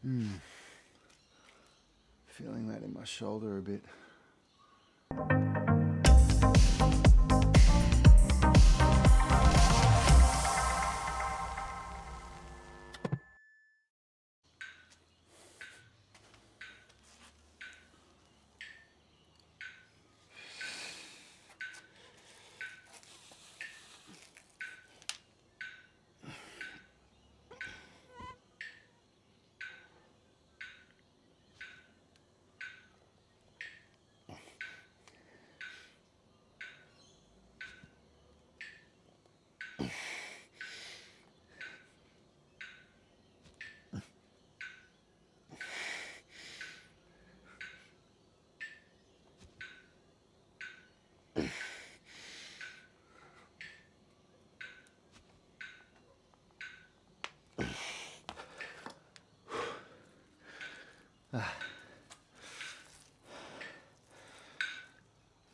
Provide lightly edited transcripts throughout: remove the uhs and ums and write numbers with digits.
Feeling that in my shoulder a bit.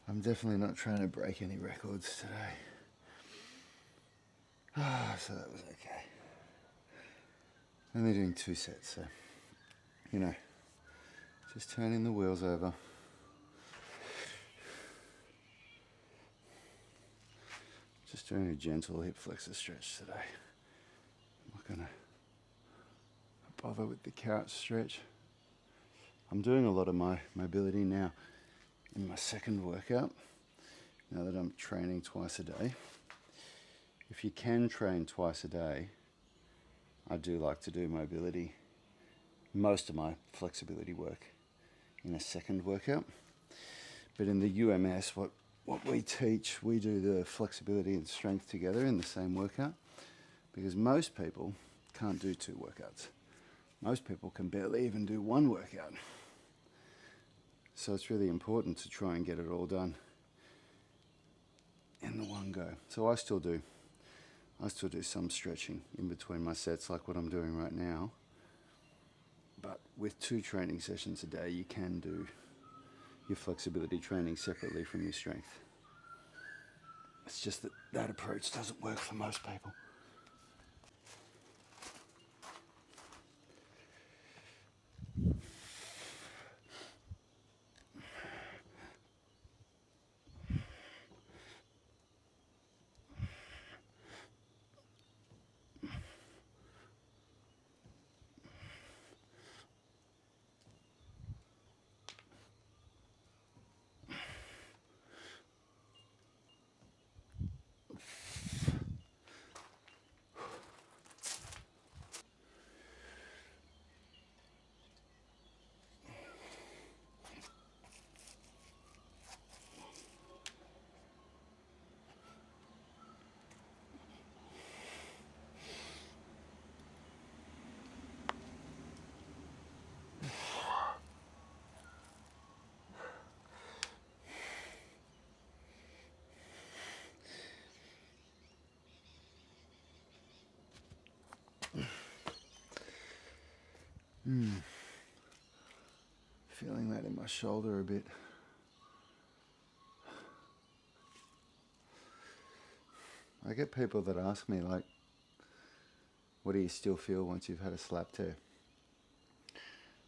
I'm definitely not trying to break any records today. So that was okay. Only doing 2 sets, so, you know, just turning the wheels over. Just doing a gentle hip flexor stretch today. I'm not gonna bother with the couch stretch. I'm doing a lot of my mobility now in my second workout, now that I'm training twice a day. If you can train twice a day, I do like to do mobility, most of my flexibility work in a second workout. But in the UMS, what we teach, we do the flexibility and strength together in the same workout, because most people can't do 2 workouts. Most people can barely even do 1 workout. So it's really important to try and get it all done in the one go. So I still do some stretching in between my sets, like what I'm doing right now. But with 2 training sessions a day, you can do your flexibility training separately from your strength. It's just that that approach doesn't work for most people. Feeling that in my shoulder a bit. I get people that ask me, like, what do you still feel once you've had a slap tear?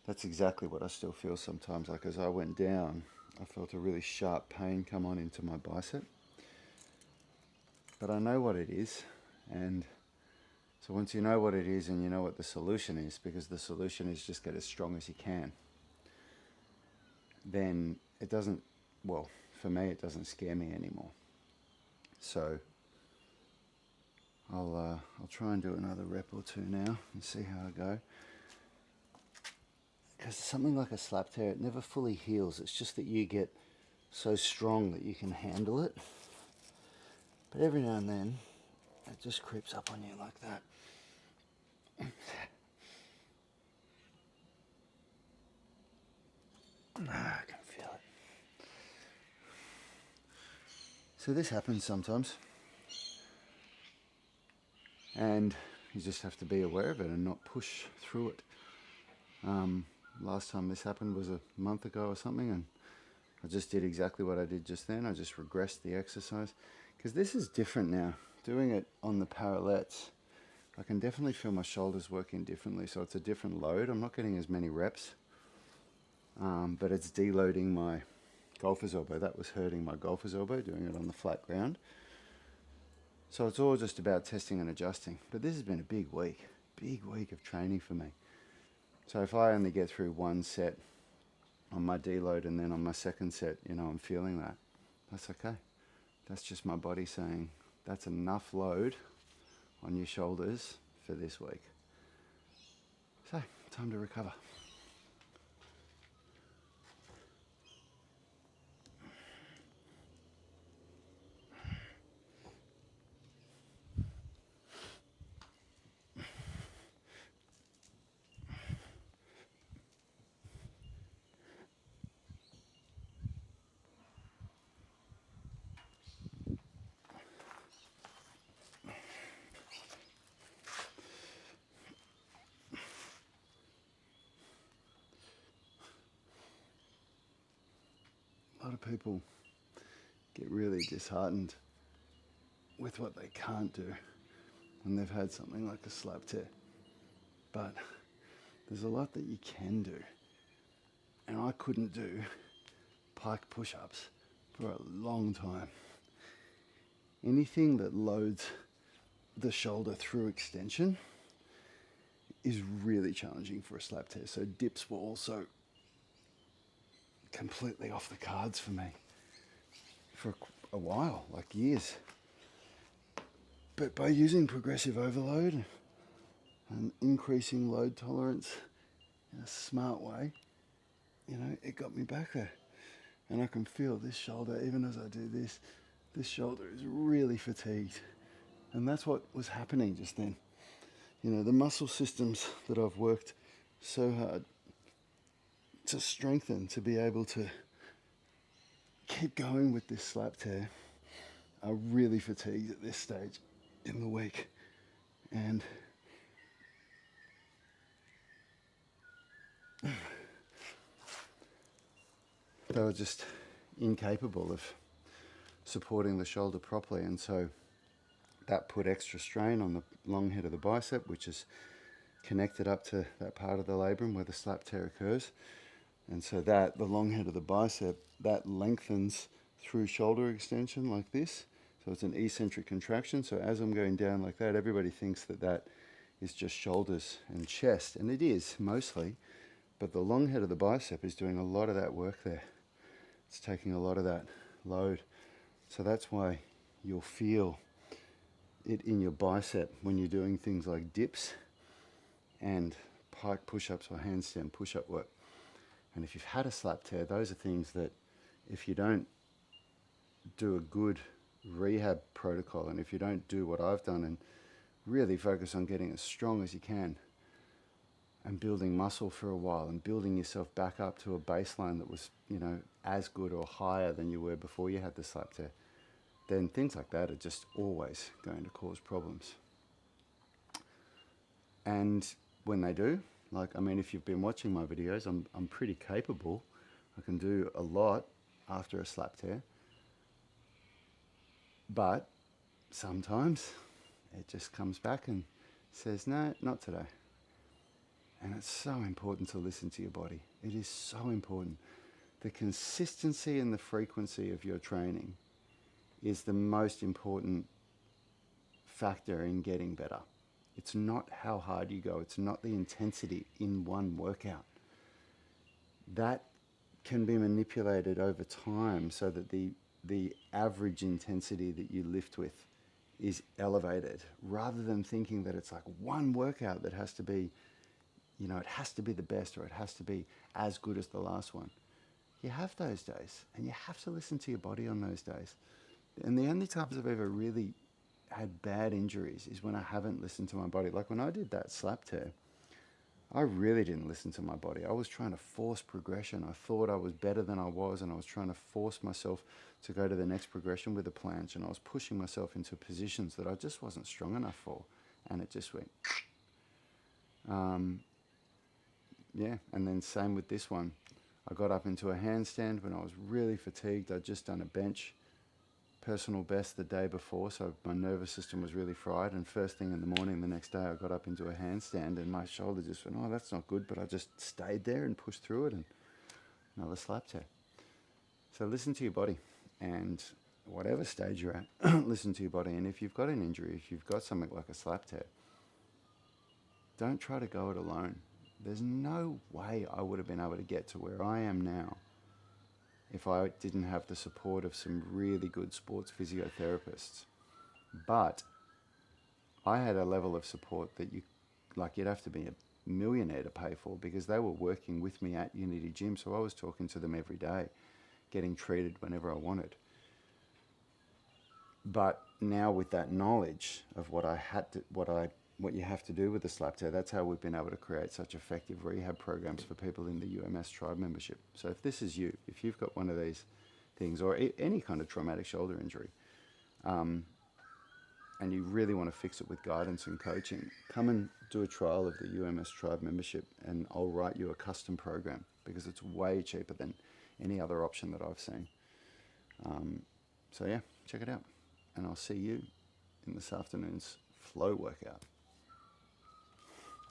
That's exactly what I still feel sometimes. Like, as I went down, I felt a really sharp pain come on into my bicep. But I know what it is, and so once you know what it is and you know what the solution is, because the solution is just get as strong as you can, then it doesn't, well, for me, it doesn't scare me anymore. So I'll try and do another rep or 2 now and see how I go. Because something like a slap tear, it never fully heals. It's just that you get so strong that you can handle it. But every now and then, it just creeps up on you like that. I can feel it. So this happens sometimes. And you just have to be aware of it and not push through it. Last time this happened was a month ago or something, and I just did exactly what I did just then. I just regressed the exercise, because this is different now. Doing it on the parallettes, I can definitely feel my shoulders working differently. So it's a different load. I'm not getting as many reps, but it's deloading my golfer's elbow. That was hurting my golfer's elbow, doing it on the flat ground. So it's all just about testing and adjusting. But this has been a big week of training for me. So if I only get through one set on my deload and then on my second set, I'm feeling that, that's okay. That's just my body saying that's enough load on your shoulders for this week. So, time to recover. A lot of people get really disheartened with what they can't do when they've had something like a slap tear. But there's a lot that you can do. And I couldn't do pike push-ups for a long time. Anything that loads the shoulder through extension is really challenging for a slap tear. So dips were also completely off the cards for me for a while, like years. But by using progressive overload and increasing load tolerance in a smart way, it got me back there. And I can feel this shoulder, even as I do this shoulder is really fatigued. And that's what was happening just then. The muscle systems that I've worked so hard to strengthen, to be able to keep going with this slap tear, are really fatigued at this stage in the week. And they were just incapable of supporting the shoulder properly. And so that put extra strain on the long head of the bicep, which is connected up to that part of the labrum where the slap tear occurs. And so the long head of the bicep, that lengthens through shoulder extension like this. So it's an eccentric contraction. So as I'm going down like that, everybody thinks that is just shoulders and chest. And it is, mostly. But the long head of the bicep is doing a lot of that work there. It's taking a lot of that load. So that's why you'll feel it in your bicep when you're doing things like dips and pike push-ups or handstand push-up work. And if you've had a slap tear, those are things that if you don't do a good rehab protocol, and if you don't do what I've done and really focus on getting as strong as you can and building muscle for a while and building yourself back up to a baseline that was, as good or higher than you were before you had the slap tear, then things like that are just always going to cause problems. And when they do, if you've been watching my videos, I'm pretty capable. I can do a lot after a slap tear. But sometimes it just comes back and says, no, not today. And it's so important to listen to your body. It is so important. The consistency and the frequency of your training is the most important factor in getting better. It's not how hard you go. It's not the intensity in one workout. That can be manipulated over time so that the average intensity that you lift with is elevated, rather than thinking that it's like one workout that has to be, it has to be the best or it has to be as good as the last one. You have those days and you have to listen to your body on those days. And the only times I've ever really had bad injuries is when I haven't listened to my body. Like when I did that slap tear, I really didn't listen to my body. I was trying to force progression. I thought I was better than I was, and I was trying to force myself to go to the next progression with a planche, and I was pushing myself into positions that I just wasn't strong enough for, and it just went and then same with this one. I got up into a handstand when I was really fatigued. I'd just done a bench personal best the day before, so my nervous system was really fried, and first thing in the morning the next day I got up into a handstand and my shoulder just went, oh, that's not good, but I just stayed there and pushed through it, and another slap tear. So listen to your body, and whatever stage you're at, listen to your body. And if you've got an injury, if you've got something like a slap tear, don't try to go it alone. There's no way I would have been able to get to where I am now if I didn't have the support of some really good sports physiotherapists. But I had a level of support that you'd have to be a millionaire to pay for, because they were working with me at Unity Gym, so I was talking to them every day, getting treated whenever I wanted. But now with that knowledge of what you have to do with the slap tear, that's how we've been able to create such effective rehab programs for people in the UMS tribe membership. So if this is you, if you've got one of these things, or any kind of traumatic shoulder injury, and you really want to fix it with guidance and coaching, come and do a trial of the UMS tribe membership, and I'll write you a custom program, because it's way cheaper than any other option that I've seen. So yeah, check it out, and I'll see you in this afternoon's flow workout.